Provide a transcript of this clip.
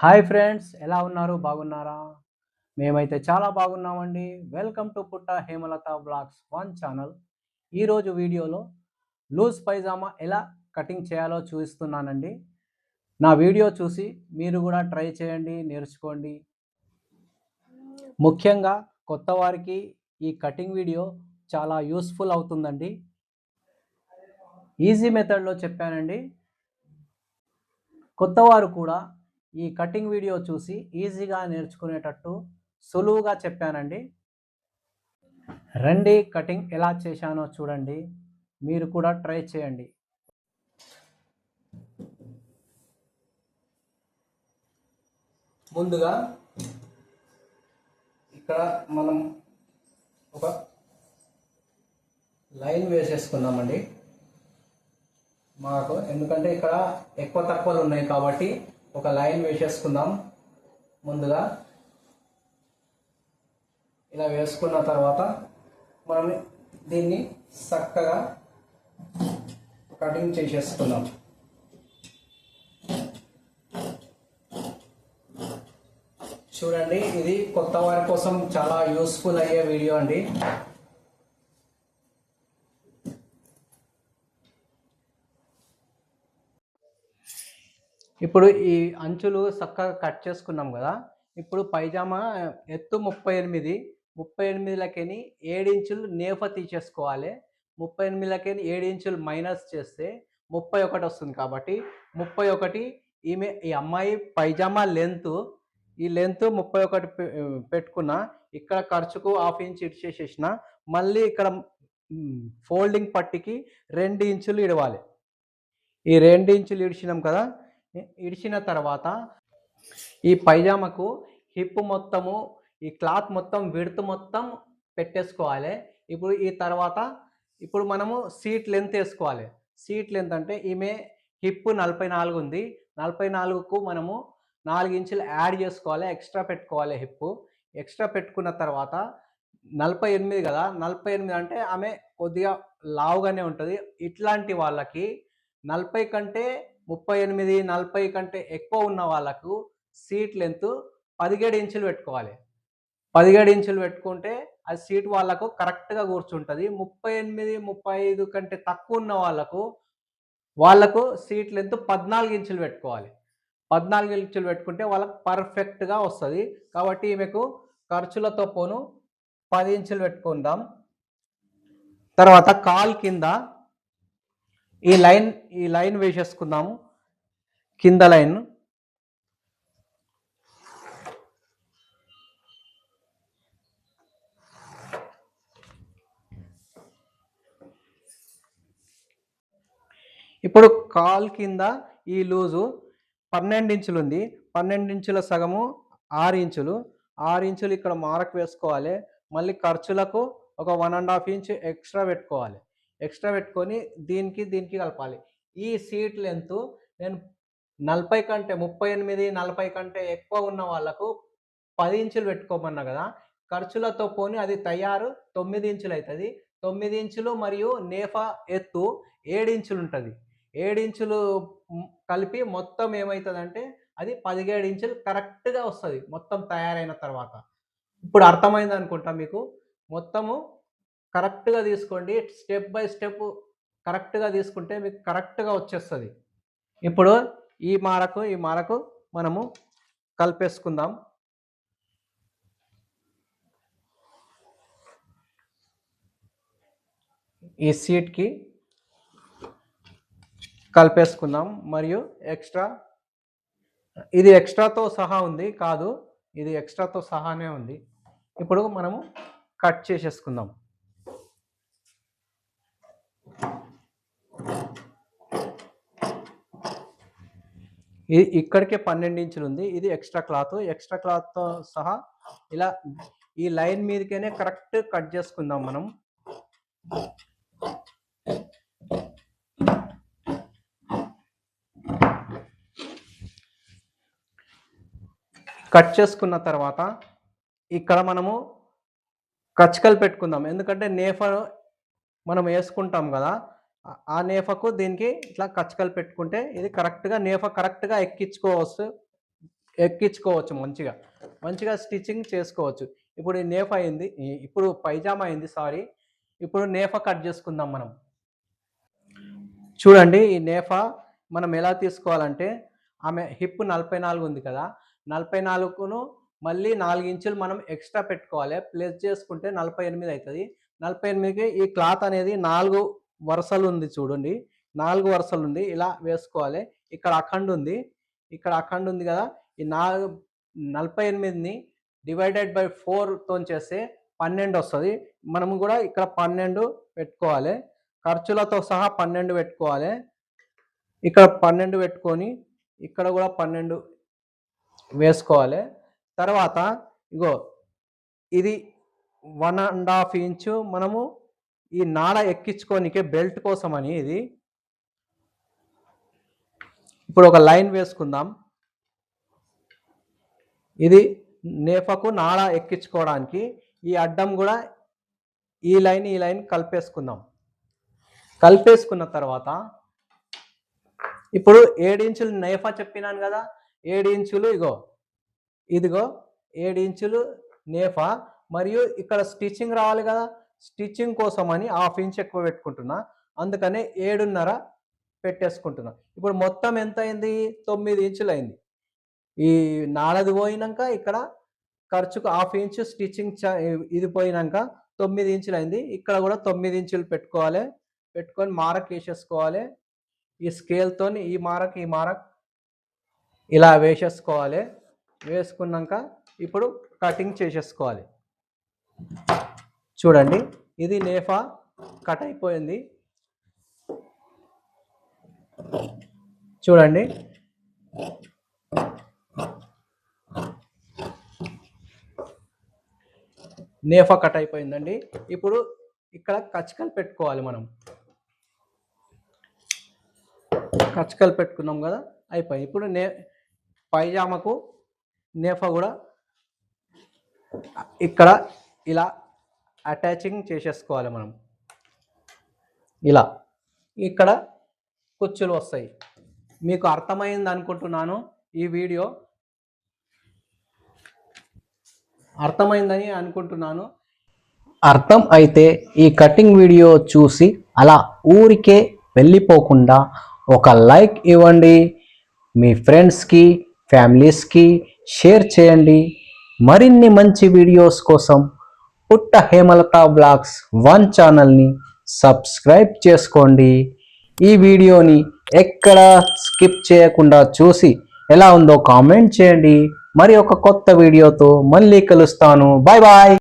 Hi friends, ఎలా ఉన్నారు? బాగున్నారా? మేమైతే చాలా బాగున్నామండి. వెల్కమ్ టు పుట్ట హేమలత బ్లాగ్స్ వన్ ఛానల్. ఈరోజు వీడియోలో లూజ్ పైజామా ఎలా కటింగ్ చేయాలో చూపిస్తున్నానండి. నా వీడియో చూసి మీరు కూడా ట్రై చేయండి, నేర్చుకోండి. ముఖ్యంగా కొత్త వారికి ఈ కటింగ్ వీడియో చాలా యూస్ఫుల్ అవుతుందండి. ఈజీ మెథడ్లో చెప్పానండి. కొత్తవారు కూడా ఈ కటింగ్ వీడియో చూసి ఈజీగా నేర్చుకునేటట్టు సులువుగా చెప్పానండి. రండి, కటింగ్ ఎలా చేశానో చూడండి. మీరు కూడా ట్రై చేయండి. ముందుగా ఇక్కడ మనం ఒక లైన్ వేసేసుకుందామండి. మాకు ఎందుకంటే ఇక్కడ ఎక్కువ తక్కువలు ఉన్నాయి కాబట్టి ఒక లైన్ వేసేసుకుందాం. ముందుగా ఇలా వేసుకున్న తర్వాత మనం దీన్ని చక్కగా కటింగ్ చేసేసుకుందాం. చూడండి, ఇది కొత్త వారి కోసం చాలా యూస్ఫుల్ అయ్యే వీడియో అండి. ఇప్పుడు ఈ అంచులు చక్కగా కట్ చేసుకున్నాం కదా. ఇప్పుడు పైజామా ఎత్తు 38, 38లకెని 7 ఇంచులు నేఫ తీసేసుకోవాలి. 38లకెని 7 ఇంచులు మైనస్ చేస్తే 31 వస్తుంది. కాబట్టి 31 ఈ అమ్మాయి పైజామా లెంత్, ఈ లెంత్ 31 పెట్టుకున్న. ఇక్కడ ఖర్చుకు 1/2 ఇంచ్ ఇడిచేసేసిన. మళ్ళీ ఇక్కడ ఫోల్డింగ్ పట్టికి 2 ఇంచులు ఇడవాలి. ఈ 2 ఇంచులు ఇడిచినాం కదా. ఇడిచిన తర్వాత ఈ పైజామాకు హిప్ మొత్తము, ఈ క్లాత్ మొత్తం విడ్త్ మొత్తం పెట్టేసుకోవాలి. ఇప్పుడు మనము సీట్ లెంత్ వేసుకోవాలి. సీట్ లెంత్ అంటే ఈమె హిప్ 44 ఉంది. 44కు మనము 4 ఇంచులు యాడ్ చేసుకోవాలి, ఎక్స్ట్రా పెట్టుకోవాలి. హిప్ ఎక్స్ట్రా పెట్టుకున్న తర్వాత 48 కదా. 48 అంటే ఆమె కొద్దిగా లావుగానే ఉంటుంది. ఇట్లాంటి వాళ్ళకి 40 కంటే 38, 40 కంటే ఎక్కువ ఉన్న వాళ్ళకు సీట్ లెంత్ 17 ఇంచులు పెట్టుకోవాలి. 17 ఇంచులు పెట్టుకుంటే అది సీట్ వాళ్ళకు కరెక్ట్గా కూర్చుంటుంది. 38, 35 కంటే తక్కువ ఉన్న వాళ్ళకు సీట్ లెంత్ 14 ఇంచులు పెట్టుకోవాలి. 14 ఇంచులు పెట్టుకుంటే వాళ్ళకు పర్ఫెక్ట్గా వస్తుంది. కాబట్టి ఈమెకు ఖర్చులతో పోను 10 ఇంచులు పెట్టుకుందాం. తర్వాత కాల్ కింద ఈ లైన్ వేసేసుకుందాము. కింద లైన్ ఇప్పుడు కాల్ కింద ఈ లూజు 12 ఇంచులు ఉంది. 12 ఇంచుల సగము 6 ఇంచులు. 6 ఇంచులు ఇక్కడ మార్క్ వేసుకోవాలి. మళ్ళీ ఖర్చులకు ఒక 1.5 ఇంచ్ ఎక్స్ట్రా పెట్టుకోవాలి. ఎక్స్ట్రా పెట్టుకొని దీనికి కలపాలి. ఈ సీట్ లెంత్ నేను 40 కంటే 38, 40 కంటే ఎక్కువ ఉన్న వాళ్ళకు 10 ఇంచులు పెట్టుకోమన్నా కదా. ఖర్చులతో పోని అది తయారు 9 ఇంచులు అవుతుంది. 9 ఇంచులు మరియు నేఫా ఎత్తు 7 ఇంచులు ఉంటుంది. 7 ఇంచులు కలిపి మొత్తం ఏమవుతుందంటే అది 17 ఇంచులు కరెక్ట్గా వస్తుంది మొత్తం తయారైన తర్వాత. ఇప్పుడు అర్థమైంది అనుకుంటా మీకు. మొత్తము కరెక్ట్గా తీసుకోండి. స్టెప్ బై స్టెప్ కరెక్ట్గా తీసుకుంటే మీకు కరెక్ట్గా వచ్చేస్తుంది. ఇప్పుడు ఈ మారకు మనము కలిపేసుకుందాం. ఈ సీట్కి కలిపేసుకుందాం. మరియు ఇది ఎక్స్ట్రాతో సహా ఉంది కాదు, ఇది ఎక్స్ట్రాతో సహానే ఉంది. ఇప్పుడు మనము కట్ చేసేసుకుందాం. ఇది ఇక్కడికే 12 ఇంచులు ఉంది. ఇది ఎక్స్ట్రా క్లాత్తో సహా ఇలా ఈ లైన్ మీదకేనే కరెక్ట్ కట్ చేసుకుందాం. మనం కట్ చేసుకున్న తర్వాత ఇక్కడ మనము కచ్చకలు పెట్టుకుందాం. ఎందుకంటే నేఫ మనం వేసుకుంటాం కదా, ఆ నేఫకు దీనికి ఇట్లా కచ్చకలు పెట్టుకుంటే ఇది కరెక్ట్గా నేఫ కరెక్ట్గా ఎక్కించుకోవచ్చు, మంచిగా మంచిగా స్టిచ్చింగ్ చేసుకోవచ్చు. ఇప్పుడు ఈ నేఫ్ అయింది, ఇప్పుడు పైజామా అయింది సారీ. ఇప్పుడు నేఫా కట్ చేసుకుందాం మనం. చూడండి ఈ నేఫా మనం ఎలా తీసుకోవాలంటే, ఆమె హిప్ 44 ఉంది కదా, 44ను మళ్ళీ 4 ఇంచులు మనం ఎక్స్ట్రా పెట్టుకోవాలి. ప్లస్ చేసుకుంటే 48 అవుతుంది. 48కి ఈ క్లాత్ అనేది 4 వరుసలు ఉంది చూడండి, 4 వరుసలు ఉంది, ఇలా వేసుకోవాలి. ఇక్కడ అఖండ్ ఉంది, ఇక్కడ అఖండ్ ఉంది కదా, ఈ 48ని డివైడెడ్ బై 4తో చేస్తే 12 వస్తుంది. మనము కూడా ఇక్కడ 12 పెట్టుకోవాలి, ఖర్చులతో సహా 12 పెట్టుకోవాలి. ఇక్కడ 12 పెట్టుకొని ఇక్కడ కూడా 12 వేసుకోవాలి. తర్వాత ఇగో ఇది 1.5 ఇంచు మనము ఈ నాడ ఎక్కించుకోనికే బెల్ట్ కోసమని ఇది. ఇప్పుడు ఒక లైన్ వేసుకుందాం. ఇది నేఫకు నాడ ఎక్కించుకోవడానికి. ఈ అడ్డం కూడా ఈ లైన్ కలిపేసుకుందాం. కలిపేసుకున్న తర్వాత ఇప్పుడు 7 ఇంచులు నేఫా చెప్పినాను కదా, 7 ఇంచులు ఇదిగో 7 ఇంచులు నేఫా, మరియు ఇక్కడ స్టిచ్చింగ్ రావాలి కదా, స్టిచ్చింగ్ కోసమని 1/2 ఇంచ్ ఎక్కువ పెట్టుకుంటున్నా, అందుకనే 7.5 పెట్టేసుకుంటున్నా. ఇప్పుడు మొత్తం ఎంత అయింది? 9 ఇంచులు అయింది. ఈ నాడది పోయినాక ఇక్కడ ఖర్చుకు 1/2 ఇంచు స్టిచ్చింగ్ ఇది పోయినాక 9 ఇంచులు అయింది. ఇక్కడ కూడా 9 ఇంచులు పెట్టుకోవాలి. పెట్టుకొని మార్క్ వేసేసుకోవాలి. ఈ స్కేల్తో ఈ మార్క్ ఇలా వేసేసుకోవాలి. వేసుకున్నాక ఇప్పుడు కటింగ్ చేసేసుకోవాలి. చూడండి ఇది నేఫా కట్ అయిపోయింది. చూడండి నేఫా కట్ అయిపోయిందండి. ఇప్పుడు ఇక్కడ కచ్చకలు పెట్టుకోవాలి. మనం కచ్చకలు పెట్టుకున్నాం కదా, అయిపోయింది. ఇప్పుడు పైజామాకు నేఫా కూడా ఇక్కడ ఇలా అటాచింగ్ చేసేసుకోవాలి. మనం ఇలా ఇక్కడ కుచ్చులు వస్తాయి. మీకు అర్థమైంది అనుకుంటున్నాను. ఈ వీడియో అర్థమైందని అనుకుంటున్నాను. అర్థం అయితే ఈ కటింగ్ వీడియో చూసి అలా ఊరికే వెళ్ళిపోకుండా ఒక లైక్ ఇవ్వండి, మీ ఫ్రెండ్స్కి ఫ్యామిలీస్కి షేర్ చేయండి. మరిన్ని మంచి వీడియోస్ కోసం పుట్ట హేమలత బ్లాగ్స్ 1 ఛానల్ని సబ్స్క్రైబ్ చేసుకోండి. ఈ వీడియోని ఎక్కడ స్కిప్ చేయకుండా చూసి ఎలా ఉందో కామెంట్ చేయండి. మరి ఒక కొత్త వీడియోతో మళ్ళీ కలుస్తాను. Bye bye.